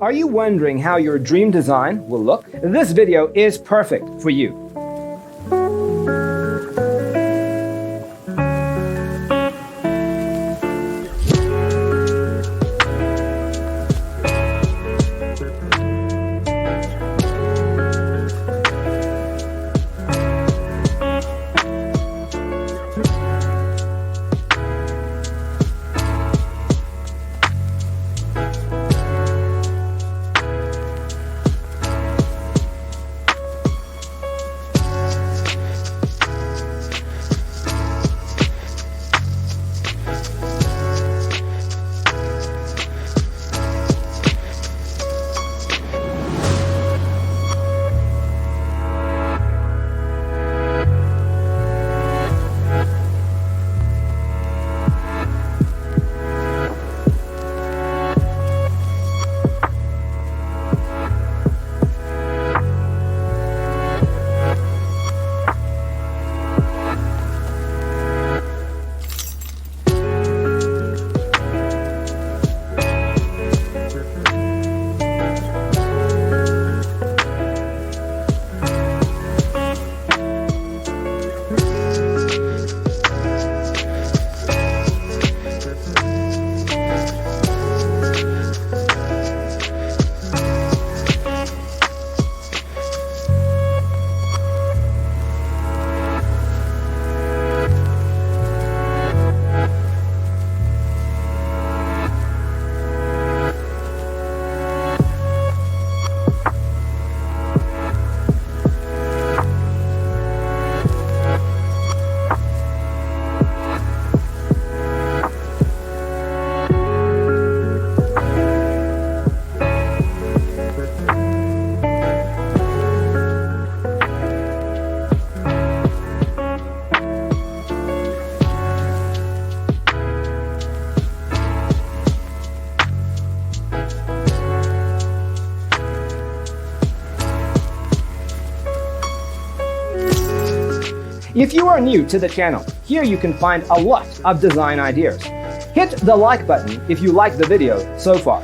Are you wondering how your dream design will look? This video is perfect for you. If you are new to the channel, here you can find a lot of design ideas. Hit the like button if you like the video so far.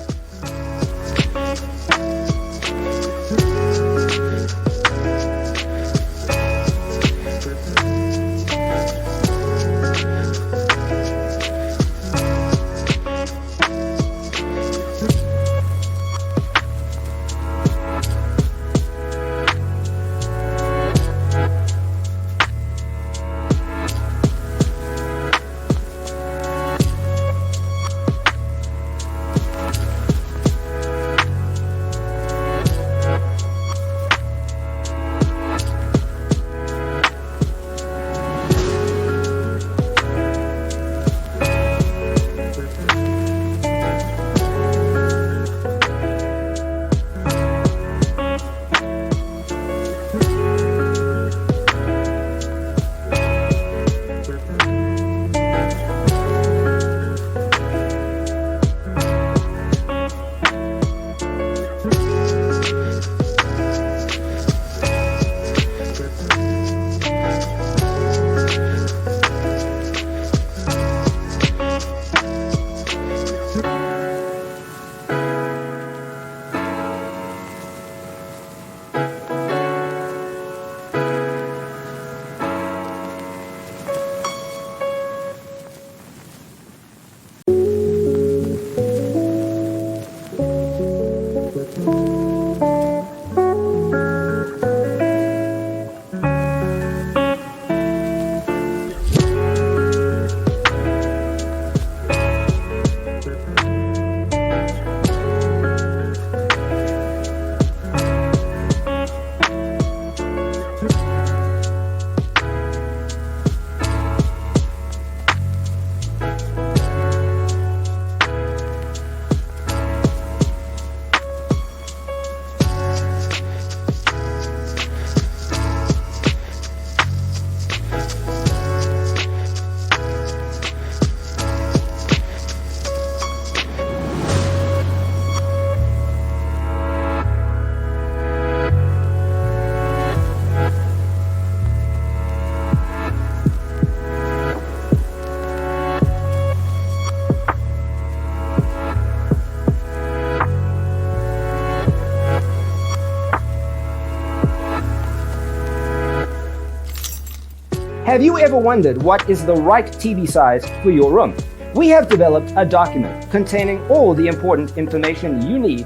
Have you ever wondered what is the right TV size for your room? We have developed a document containing all the important information you need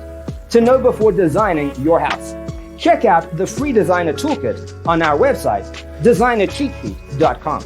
to know before designing your house. Check out the free designer toolkit on our website, designercheatsheet.com.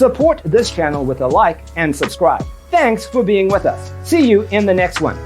Support this channel with a like and subscribe. Thanks for being with us. See you in the next one.